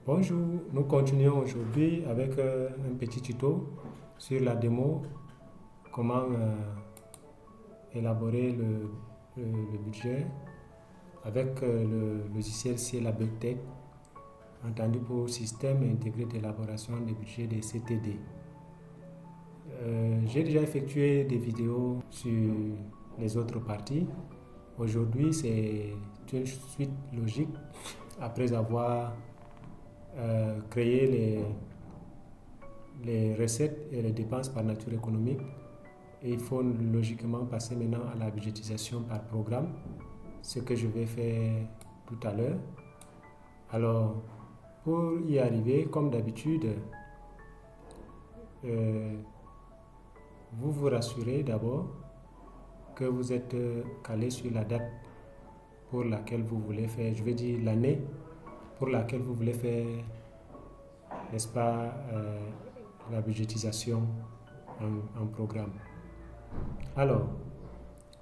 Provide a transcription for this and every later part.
Bonjour, nous continuons aujourd'hui avec un petit tuto sur la démo, comment élaborer le budget avec le logiciel CLabTech, entendu pour Système intégré d'élaboration des budgets des CTD. J'ai déjà effectué des vidéos sur les autres parties. Aujourd'hui, c'est une suite logique après avoir créé les recettes et les dépenses par nature économique. Et il faut logiquement passer maintenant à la budgétisation par programme, ce que je vais faire tout à l'heure. Alors, pour y arriver, comme d'habitude, vous vous rassurez d'abord que vous êtes calé sur la date pour laquelle vous voulez faire, je vais dire l'année pour laquelle vous voulez faire, n'est-ce pas, la budgétisation en programme. Alors,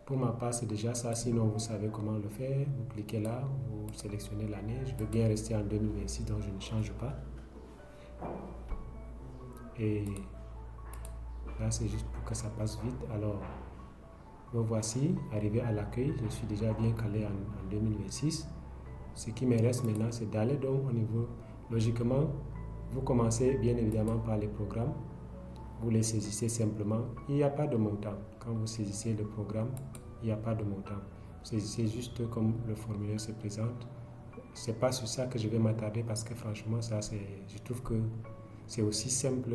pour ma part, c'est déjà ça. Sinon, vous savez comment le faire. Vous cliquez là, vous sélectionnez l'année. Je veux bien rester en 2026, donc je ne change pas. Et là, c'est juste pour que ça passe vite. Alors, me voici arrivé à l'accueil. Je suis déjà bien calé en 2026. Ce qui me reste maintenant, c'est d'aller donc au niveau, logiquement, vous commencez bien évidemment par les programmes. Vous les saisissez simplement. Il n'y a pas de montant. Quand vous saisissez le programme, il n'y a pas de montant. Vous saisissez juste comme le formulaire se présente. Ce n'est pas sur ça que je vais m'attarder parce que franchement, je trouve que c'est aussi simple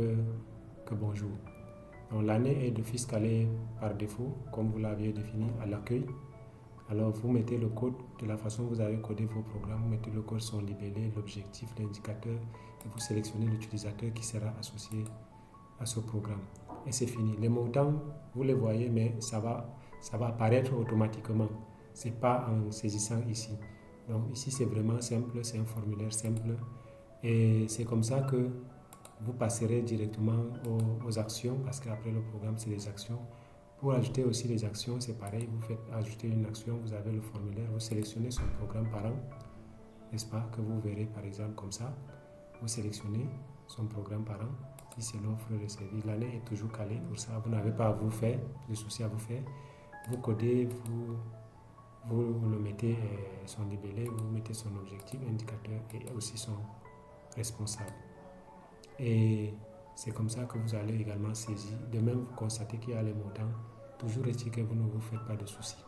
que bonjour. Donc l'année est de calée par défaut, comme vous l'aviez défini à l'accueil. Alors vous mettez le code de la façon que vous avez codé vos programmes, vous mettez le code son libellé, l'objectif, l'indicateur, et vous sélectionnez l'utilisateur qui sera associé à ce programme. Et c'est fini. Les montants, vous les voyez, mais ça va apparaître automatiquement. Ce n'est pas en saisissant ici. Donc ici, c'est vraiment simple, c'est un formulaire simple. Et c'est comme ça que vous passerez directement aux actions, parce qu'après le programme, c'est les actions. Pour ajouter aussi les actions, c'est pareil, vous faites ajouter une action, vous avez le formulaire, vous sélectionnez son programme par an, n'est-ce pas, que vous verrez par exemple comme ça. Vous sélectionnez son programme par an. Si c'est l'offre de service, l'année est toujours calée pour ça. Vous n'avez pas à vous faire, de souci à vous faire. Vous codez, vous le mettez son libellé, vous mettez son objectif, indicateur et aussi son responsable. Et c'est comme ça que vous allez également saisir. De même, vous constatez qu'il y a les montants. Toujours est-il que vous ne vous faites pas de soucis.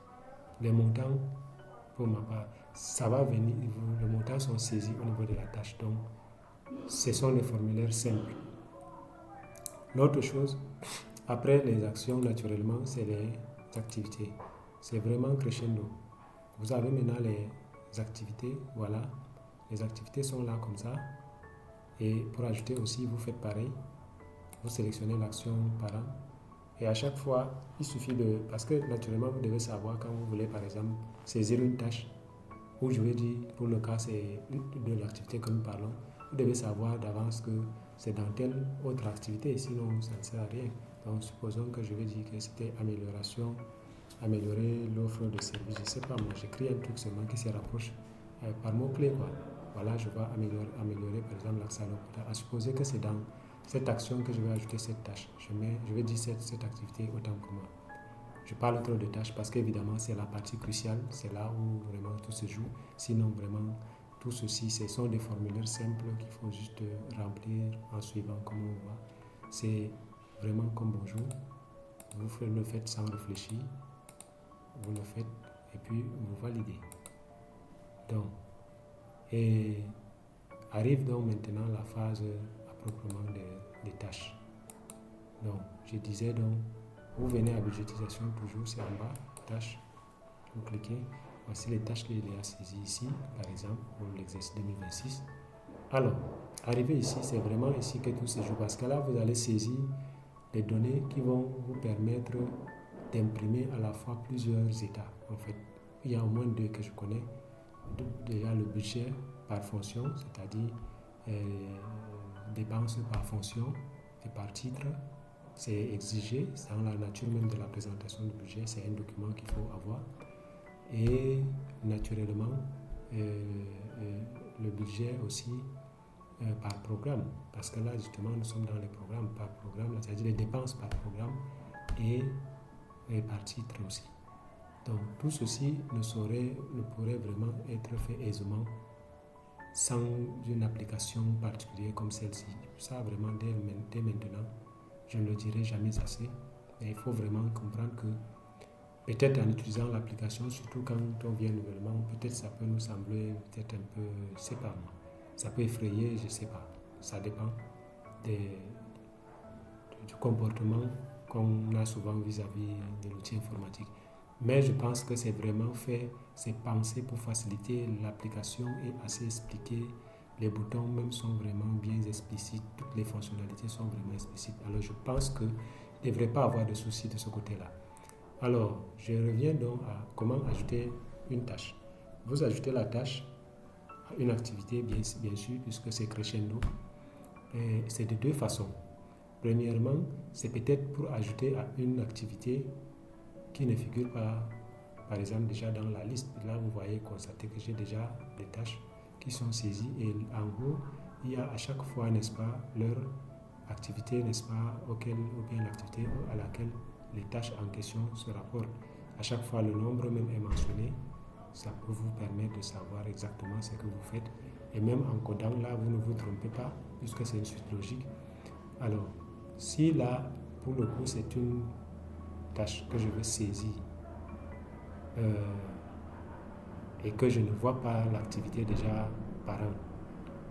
Les montants, pour ma part, ça va venir. Les montants sont saisis au niveau de la tâche. Donc, ce sont des formulaires simples. L'autre chose, après les actions, naturellement, c'est les activités. C'est vraiment crescendo. Vous avez maintenant les activités. Voilà. Les activités sont là comme ça. Et pour ajouter aussi, vous faites pareil. Vous sélectionnez l'action par an. Et à chaque fois, il suffit parce que naturellement, vous devez savoir quand vous voulez, par exemple, saisir une tâche, ou je vais dire, pour le cas, c'est de l'activité que nous parlons, vous devez savoir d'avance que c'est dans telle autre activité, sinon ça ne sert à rien. Donc, supposons que je vais dire que c'était améliorer l'offre de service. Je ne sais pas, moi, j'écris un truc seulement qui se rapproche par mot-clé, quoi. Voilà, je vais améliorer par exemple l'accès à l'hôpital. À supposer que c'est dans cette action que je vais ajouter cette tâche. Je vais dire cette activité autant pour moi. Je parle trop de tâches parce qu'évidemment, c'est la partie cruciale. C'est là où vraiment tout se joue. Sinon, vraiment, tout ceci, ce sont des formulaires simples qu'il faut juste remplir en suivant comme on voit. C'est vraiment comme bonjour. Vous le faites sans réfléchir. Vous le faites et puis vous validez. Donc, et arrive donc maintenant la phase à proprement des tâches. Donc, je disais donc, vous venez à budgétisation toujours, c'est en bas, tâches, vous cliquez, voici les tâches qu'il y a saisies ici, par exemple, pour l'exercice 2026. Alors, arrivé ici, c'est vraiment ici que tout se joue, parce que là, vous allez saisir les données qui vont vous permettre d'imprimer à la fois plusieurs états. En fait, il y a au moins deux que je connais. Déjà le budget par fonction, c'est-à-dire dépenses par fonction et par titre, c'est exigé, c'est dans la nature même de la présentation du budget, c'est un document qu'il faut avoir. Et naturellement, le budget aussi par programme, parce que là justement nous sommes dans les programmes par programme, c'est-à-dire les dépenses par programme et par titre aussi. Donc tout ceci ne pourrait vraiment être fait aisément sans une application particulière comme celle-ci. Ça vraiment dès maintenant, je ne le dirai jamais assez, mais il faut vraiment comprendre que peut-être en utilisant l'application, surtout quand on vient nouvellement, peut-être ça peut nous sembler peut-être un peu, je ne sais pas moi, ça peut effrayer, je ne sais pas. Ça dépend du comportement qu'on a souvent vis-à-vis de l'outil informatique. Mais je pense que c'est vraiment fait, c'est pensé pour faciliter l'application et assez expliqué. Les boutons même sont vraiment bien explicites, toutes les fonctionnalités sont vraiment explicites. Alors je pense qu'il ne devrait pas avoir de soucis de ce côté-là. Alors, je reviens donc à comment ajouter une tâche. Vous ajoutez la tâche à une activité, bien sûr, puisque c'est crescendo. Et c'est de deux façons. Premièrement, c'est peut-être pour ajouter à une activité qui ne figure pas, par exemple, déjà dans la liste. Là, vous voyez, constatez que j'ai déjà des tâches qui sont saisies. Et en gros, il y a à chaque fois, n'est-ce pas, leur activité, n'est-ce pas, ou bien l'activité à laquelle les tâches en question se rapportent. À chaque fois, le nombre même est mentionné. Ça peut vous permettre de savoir exactement ce que vous faites. Et même en codant, là, vous ne vous trompez pas, puisque c'est une suite logique. Alors, si là, pour le coup, c'est une tâche que je veux saisir et que je ne vois pas l'activité déjà parent,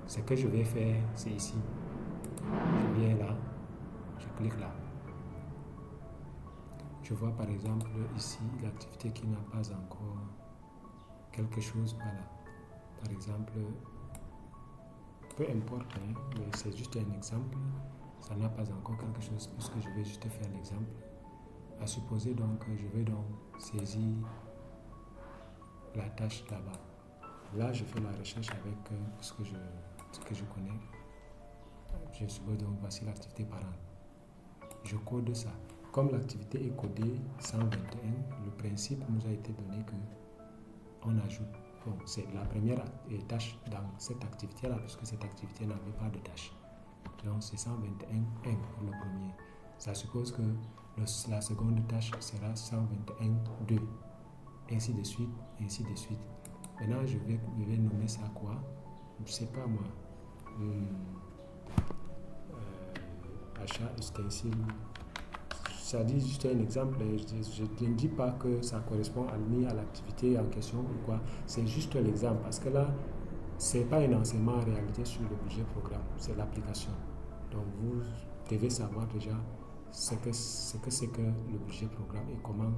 ce que je vais faire, c'est ici. Je viens là, je clique là. Je vois par exemple ici l'activité qui n'a pas encore quelque chose, voilà. Par exemple, peu importe, hein, mais c'est juste un exemple, ça n'a pas encore quelque chose puisque je vais juste faire l'exemple. À supposer donc que je vais donc saisir la tâche là-bas. Là, je fais la recherche avec ce que je connais. Je suppose donc voici l'activité parent. Je code ça. Comme l'activité est codée 121, le principe nous a été donné que on ajoute. Bon, c'est la première tâche dans cette activité-là, puisque cette activité n'avait pas de tâche. Donc c'est 121 pour le premier. Ça suppose que la seconde tâche sera 121 2. Ainsi de suite, ainsi de suite. Maintenant, je vais nommer ça quoi? Je ne sais pas moi. Achat ustensile. Ça dit juste un exemple, je ne dis pas que ça correspond ni à l'activité en question ou quoi, c'est juste l'exemple parce que là, ce n'est pas un enseignement en réalité sur le budget programme, c'est l'application. Donc vous devez savoir déjà ce que c'est que le budget programme et comment,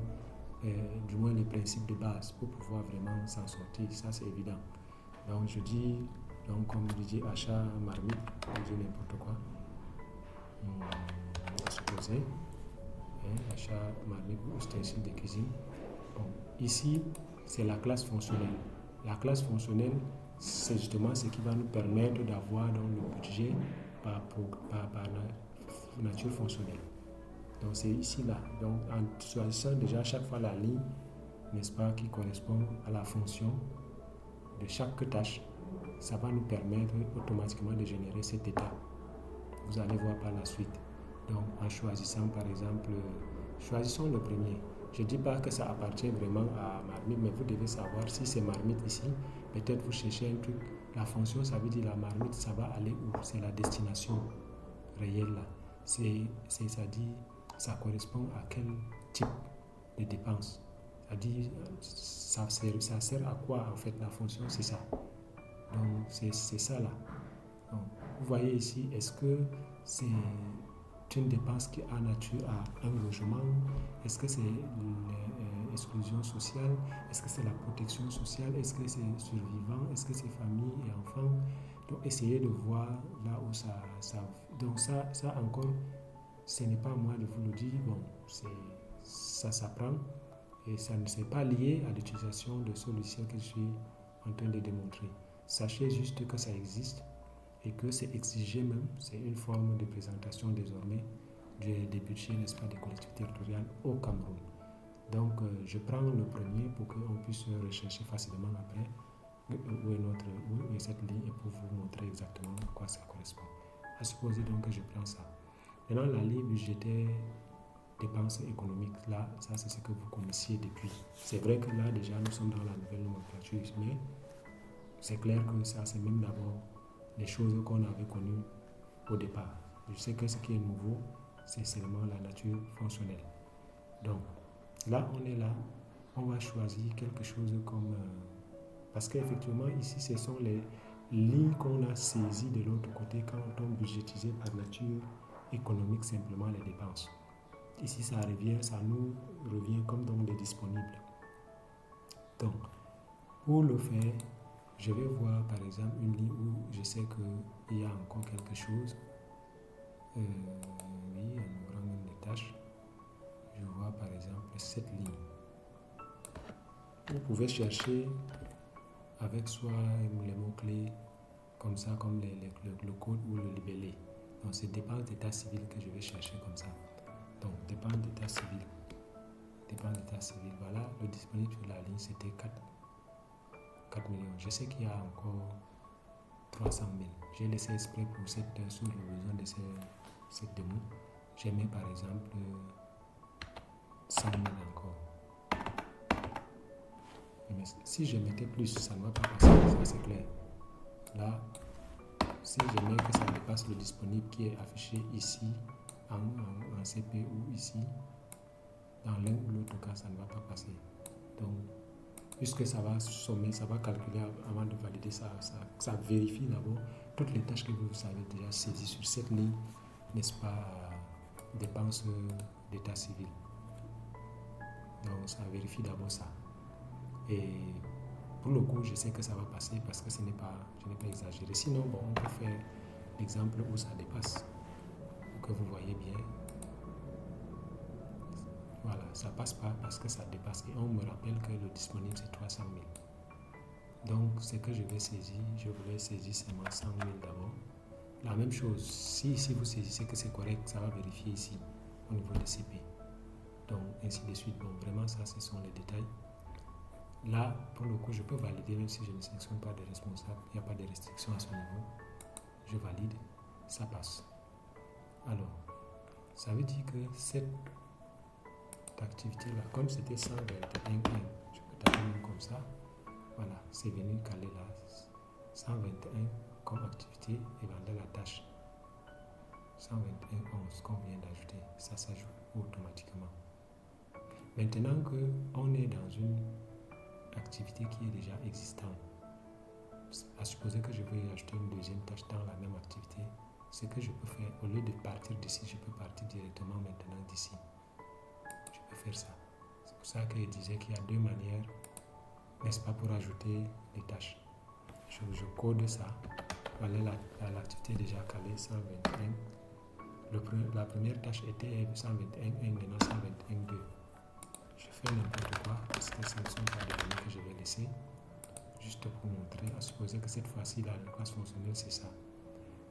du moins les principes de base pour pouvoir vraiment s'en sortir, ça c'est évident. Donc je dis, donc comme je dis achat marmite, je dis n'importe quoi, on va supposer. Achat marmite ou ustensile de cuisine. Bon, ici, c'est la classe fonctionnelle. La classe fonctionnelle, c'est justement ce qui va nous permettre d'avoir donc le budget par nature fonctionnelle. Donc c'est ici là. Donc en choisissant déjà chaque fois la ligne, n'est-ce pas, qui correspond à la fonction de chaque tâche, ça va nous permettre automatiquement de générer cet état. Vous allez voir par la suite. Donc, en choisissant par exemple, choisissons le premier. Je ne dis pas que ça appartient vraiment à marmite, mais vous devez savoir si c'est marmite ici. Peut-être vous cherchez un truc. La fonction, ça veut dire la marmite, ça va aller où? C'est la destination réelle là. Ça dit, ça correspond à quel type de dépense. Ça dit, ça sert à quoi en fait la fonction, c'est ça. Donc, c'est ça là. Donc, vous voyez ici, est-ce que c'est une dépense qui a nature à un logement? Est-ce que c'est l'exclusion sociale? Est-ce que c'est la protection sociale? Est-ce que c'est survivant? Est-ce que c'est famille et enfants? Donc essayez de voir là où ça donc ça encore, ce n'est pas moi de vous le dire. Bon, ça s'apprend et ça ne s'est pas lié à l'utilisation de ce logiciel que je suis en train de démontrer. Sachez juste que ça existe et que c'est exigé même, c'est une forme de présentation désormais des budgets, n'est-ce pas, des collectivités territoriales au Cameroun. Donc, je prends le premier pour qu'on puisse rechercher facilement après où est cette ligne et pour vous montrer exactement à quoi ça ça correspond. À supposer donc que je prends ça. Maintenant, la ligne budgétaire dépenses économiques, là, ça c'est ce que vous connaissiez depuis. C'est vrai que là, déjà, nous sommes dans la nouvelle nomenclature, mais c'est clair que ça, c'est même d'abord les choses qu'on avait connues au départ. Je sais que ce qui est nouveau, c'est seulement la nature fonctionnelle. Donc, là, on est là, on va choisir quelque chose comme... parce qu'effectivement, ici, ce sont les lignes qu'on a saisies de l'autre côté quand on budgétisé par nature économique simplement les dépenses. Ici, ça nous revient comme donc des disponibles. Donc, pour le faire, je vais voir par exemple une ligne où je sais qu'il y a encore quelque chose. Oui, en ouvrant même les tâches, je vois par exemple cette ligne. Vous pouvez chercher avec soit les mots-clés comme ça, comme le code ou le libellé. Donc, c'est dépenses d'état civil que je vais chercher comme ça. Donc, dépenses d'état civil. Dépenses d'état civil. Voilà, le disponible sur la ligne, c'était 4 millions. Je sais qu'il y a encore 300 000. J'ai laissé exprès pour sous le besoin de cette démo. J'ai mis par exemple 100 000 encore. Mais si je mettais plus, ça ne va pas passer, ça c'est clair. Là, si je mets que ça dépasse le disponible qui est affiché ici, en CP ou ici, dans l'un ou l'autre cas, ça ne va pas passer. Donc, puisque ça va sommer, ça va calculer avant de valider, ça vérifie d'abord toutes les tâches que vous avez déjà saisies sur cette ligne, n'est-ce pas, dépenses d'état civil. Donc, ça vérifie d'abord ça. Et pour le coup, je sais que ça va passer parce que je n'ai pas exagéré. Sinon, bon, on peut faire l'exemple où ça dépasse, pour que vous voyez bien. Voilà, ça passe pas parce que ça dépasse. Et on me rappelle que le disponible, c'est 300 000. Donc, ce que je vais saisir, je voulais saisir seulement 100 000 d'abord. La même chose, si vous saisissez que c'est correct, ça va vérifier ici, au niveau de CP. Donc, ainsi de suite. Bon, vraiment, ça, ce sont les détails. Là, pour le coup, je peux valider, même si je ne sélectionne pas de responsable, il n'y a pas de restriction à ce niveau. Je valide, ça passe. Alors, ça veut dire que cette activité-là, comme c'était 121, je peux taper même comme ça. Voilà, c'est venu caler là. 121 comme activité et dans la tâche. 121, 11 qu'on vient d'ajouter. Ça s'ajoute automatiquement. Maintenant qu'on est dans une activité qui est déjà existante, à supposer que je veux ajouter une deuxième tâche dans la même activité, ce que je peux faire, au lieu de partir d'ici, je peux partir directement maintenant d'ici. Je peux faire ça. C'est pour ça que je disais qu'il y a deux manières, n'est-ce pas, pour ajouter les tâches. Je code ça. Voilà l'activité déjà calée 121. La première tâche était 121, maintenant 121.2. Je fais n'importe quoi parce que ce ne sont pas des données que je vais laisser. Juste pour montrer, à supposer que cette fois-ci, la classe fonctionnelle, c'est ça.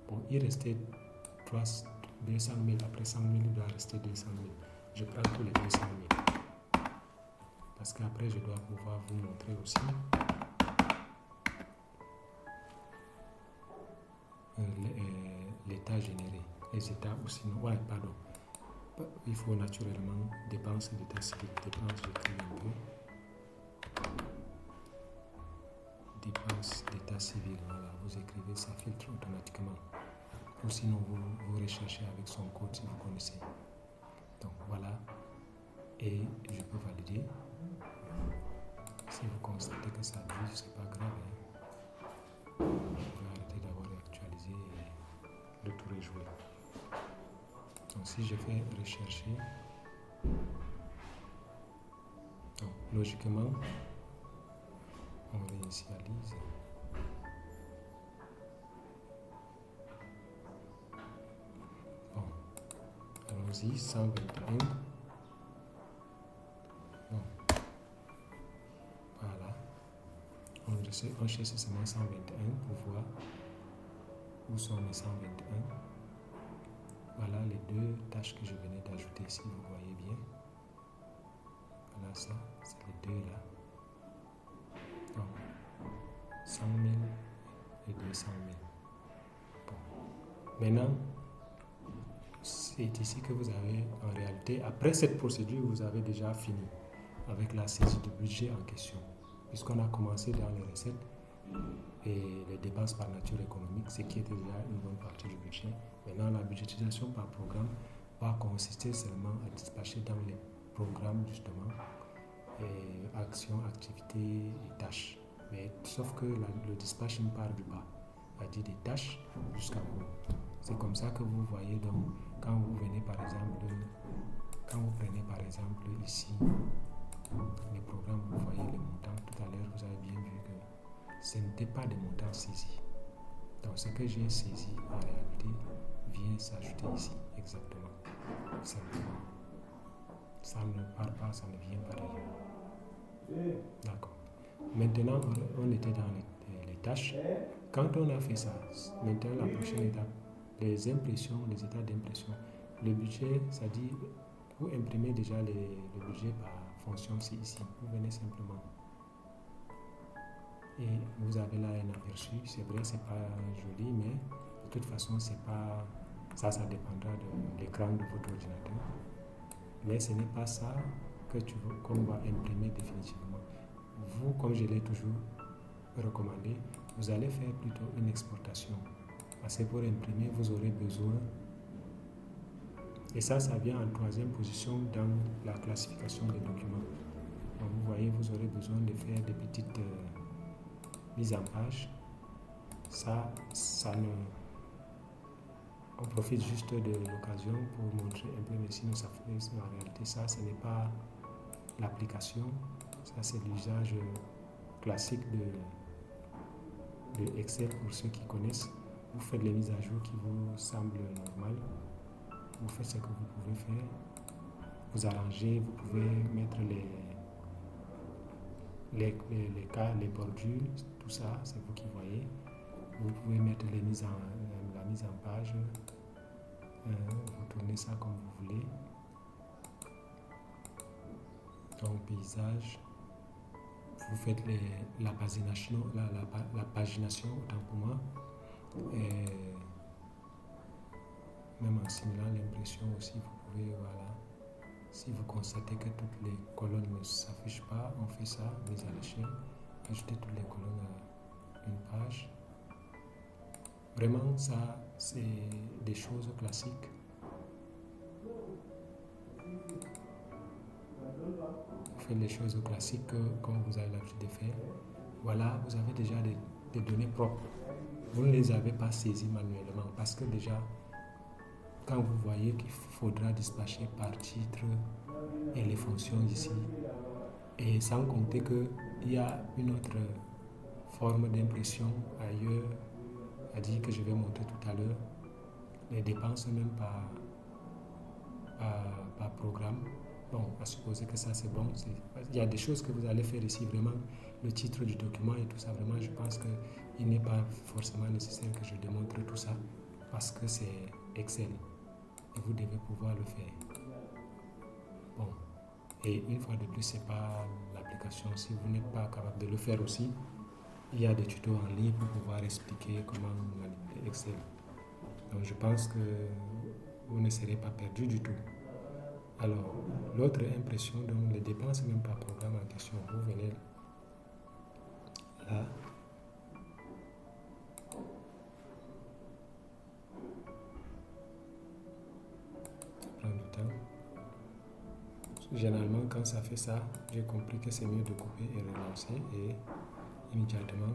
Bon, il restait 200 000. Après 100 000, il doit rester 200 000. Je prends tous les 200 000. Parce qu'après, je dois pouvoir vous montrer aussi l'état généré. Les états ou sinon, ouais, pardon. Il faut naturellement dépenses d'état civil. Dépenses, j'écris un peu. Dépenses d'état civil, voilà, vous écrivez, ça filtre automatiquement. Ou sinon, vous recherchez avec son code si vous connaissez. Donc voilà, et je peux valider. Si vous constatez que ça bouge, c'est pas grave. Vous pouvez arrêter d'avoir actualisé et le tout rejouer. Donc si je fais rechercher, donc logiquement, on réinitialise. Bon, allons-y, 121. Bon, voilà. On cherche seulement 121 pour voir où sont les 121. Voilà les deux tâches que je venais d'ajouter, si vous voyez bien. Voilà ça, c'est les deux là. Donc, 100 000 et 200 000. Bon, Maintenant, c'est ici que vous avez, en réalité, après cette procédure, vous avez déjà fini avec la saisie du budget en question. Puisqu'on a commencé dans les recettes et les dépenses par nature économique, ce qui était déjà une bonne partie du budget. Maintenant, la budgétisation par programme va consister seulement à dispatcher dans les programmes, justement, actions, activités et tâches. Mais sauf que le dispatching part du bas, c'est-à-dire des tâches jusqu'à haut. C'est comme ça que vous voyez, donc, quand vous venez par exemple, quand vous prenez par exemple ici les programmes, vous voyez les montants. Tout à l'heure, vous avez bien vu que ce n'était pas des montants saisis. Donc, ce que j'ai saisi en réalité vient s'ajouter ici, exactement. Simplement. Ça ne part pas, ça ne vient pas d'ailleurs. D'accord. Maintenant, on était dans les tâches. Quand on a fait ça, maintenant la prochaine étape, les impressions, les états d'impression. Le budget, ça dit, vous imprimez déjà le budget par fonction, c'est ici. Vous venez simplement. Et vous avez là un aperçu. C'est vrai, c'est pas joli, mais de toute façon, c'est pas ça dépendra de l'écran de votre ordinateur. Mais ce n'est pas ça qu'on va imprimer définitivement. Vous, comme je l'ai toujours recommandé, vous allez faire plutôt une exportation. Parce que pour imprimer, vous aurez besoin, et ça vient en troisième position dans la classification des documents. Donc vous voyez, vous aurez besoin de faire des petites mises en page. On profite juste de l'occasion pour montrer un peu, mais sinon ça fait, en réalité, ça, ce n'est pas l'application, ça c'est l'usage classique de Excel pour ceux qui connaissent. Vous faites les mises à jour qui vous semblent normales, vous faites ce que vous pouvez faire, vous arrangez, vous pouvez mettre les cas, les bordures, tout ça, c'est vous qui voyez. Vous pouvez mettre la mise en page, vous tournez ça comme vous voulez. Donc paysage, vous faites la pagination, autant pour moi. Et même en simulant l'impression aussi, vous pouvez, voilà, si vous constatez que toutes les colonnes ne s'affichent pas, on fait ça, mise à l'échelle, ajouter toutes les colonnes à une page. Vraiment, ça, c'est des choses classiques. Vous faites les choses classiques comme vous avez l'habitude de faire. Voilà, vous avez déjà des données propres. Vous ne les avez pas saisies manuellement parce que déjà, quand vous voyez qu'il faudra dispatcher par titre et les fonctions ici, et sans compter qu'il y a une autre forme d'impression ailleurs, à dire que je vais montrer tout à l'heure, les dépenses même par programme. Bon, à supposer que ça c'est bon. Il y a des choses que vous allez faire ici, vraiment, le titre du document et tout ça, vraiment, je pense qu'il n'est pas forcément nécessaire que je démontre tout ça, parce que c'est Excel, et vous devez pouvoir le faire. Bon, et une fois de plus, c'est pas l'application. Si vous n'êtes pas capable de le faire aussi, il y a des tutos en ligne pour pouvoir expliquer comment manipuler Excel. Donc je pense que vous ne serez pas perdu du tout. Alors, l'autre impression, donc les dépenses même par programme en question, vous venez là. Ça prend du temps. Généralement, quand ça fait ça, j'ai compris que c'est mieux de couper et relancer et immédiatement,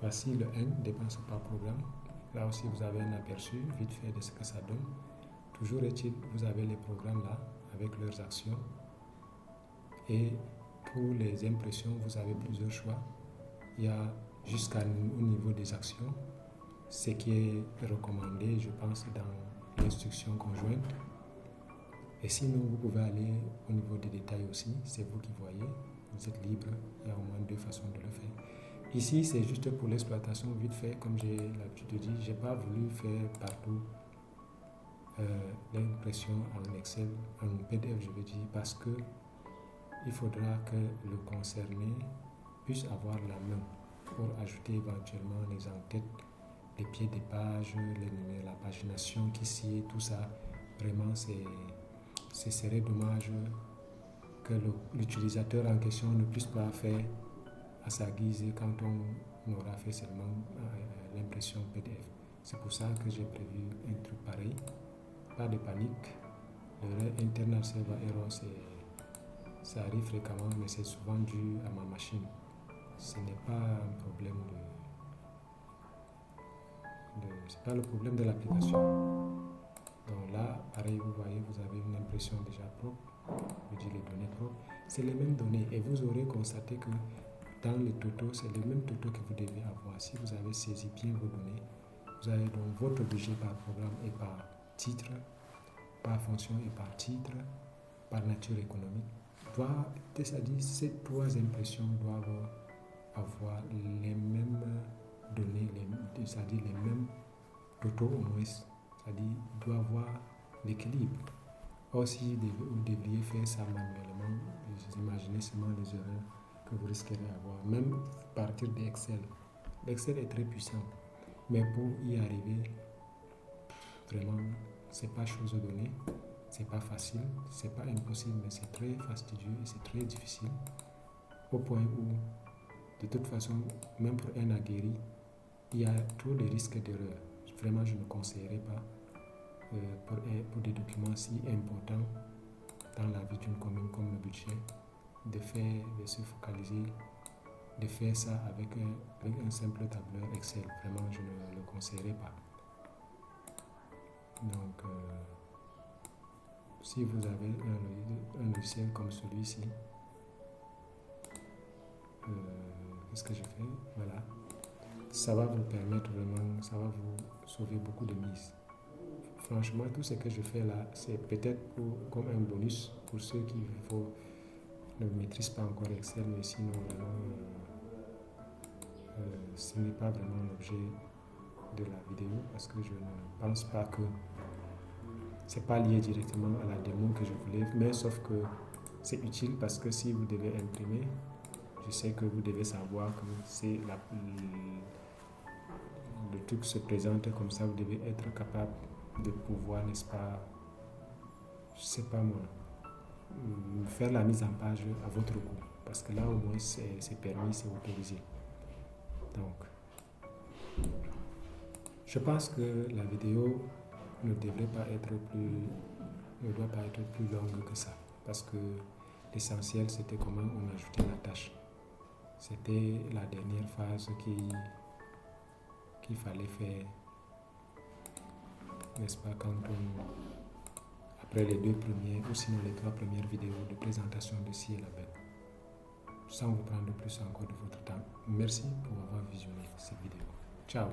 voici le 1, dépenses par programme. Là aussi, vous avez un aperçu vite fait de ce que ça donne. Toujours est-il, vous avez les programmes là, avec leurs actions. Et pour les impressions, vous avez plusieurs choix. Il y a jusqu'au niveau des actions, ce qui est recommandé, je pense, dans l'instruction conjointe. Et sinon, vous pouvez aller au niveau des détails aussi, c'est vous qui voyez, vous êtes libre, il y a au moins 2 façons de le faire. Ici, c'est juste pour l'exploitation vite fait, comme j'ai l'habitude de dire, je n'ai pas voulu faire partout l'impression en Excel, en PDF je veux dire, parce que il faudra que le concerné puisse avoir la main pour ajouter éventuellement les en-têtes les pieds des pages, la pagination qui sied, tout ça. Vraiment, ce serait dommage que l'utilisateur en question ne puisse pas faire à sa guise quand on aura fait seulement l'impression PDF. C'est pour ça que j'ai prévu un truc pareil. Pas de panique. L'erreur Internal Server Error, ça arrive fréquemment, mais c'est souvent dû à ma machine. Ce n'est pas un problème c'est pas le problème de l'application. Donc là, pareil, vous voyez, vous avez une impression déjà propre. Je dis les données propres. C'est les mêmes données et vous aurez constaté que dans les totaux, c'est les mêmes totaux que vous devez avoir. Si vous avez saisi bien vos données, vous avez donc votre budget par programme et par titre, par fonction et par titre, par nature économique. C'est-à-dire ces trois impressions doivent avoir les mêmes données, c'est-à-dire les mêmes totaux au moins, c'est-à-dire il doit avoir l'équilibre. Or, si vous devriez faire ça manuellement, vous imaginez seulement les erreurs que vous risquerez d'avoir, même à partir d'Excel. L'Excel est très puissant, mais pour y arriver, vraiment, c'est pas chose donnée, c'est pas facile, c'est pas impossible, mais c'est très fastidieux et c'est très difficile, au point où, de toute façon, même pour un aguerri, il y a trop de risques d'erreur. Vraiment, je ne conseillerais pas pour des documents si importants dans la vie d'une commune comme le budget, de se focaliser, de faire ça avec un simple tableur Excel. Vraiment, je ne le conseillerais pas. Donc, si vous avez un logiciel comme celui-ci, qu'est-ce que je fais? Voilà. Ça va vous permettre vraiment, ça va vous sauver beaucoup de mises. Franchement, tout ce que je fais là, c'est peut-être comme un bonus pour ceux qui ne maîtrisent pas encore Excel, mais sinon vraiment, ce n'est pas vraiment l'objet de la vidéo parce que je ne pense pas que c'est pas lié directement à la démo que je voulais, mais sauf que c'est utile parce que si vous devez imprimer, je sais que vous devez savoir que c'est le truc se présente comme ça, vous devez être capable de pouvoir, n'est-ce pas, je sais pas moi, faire la mise en page à votre goût, parce que là au moins c'est permis, c'est autorisé. Donc, je pense que la vidéo ne doit pas être plus longue que ça, parce que l'essentiel c'était comment on ajoutait la tâche. C'était la dernière phase qu'il fallait faire, n'est-ce pas, après les 2 premières ou sinon les 3 premières vidéos de présentation de ci et là-bas. Sans vous prendre plus encore de votre temps. Merci pour avoir visionné cette vidéo. Ciao.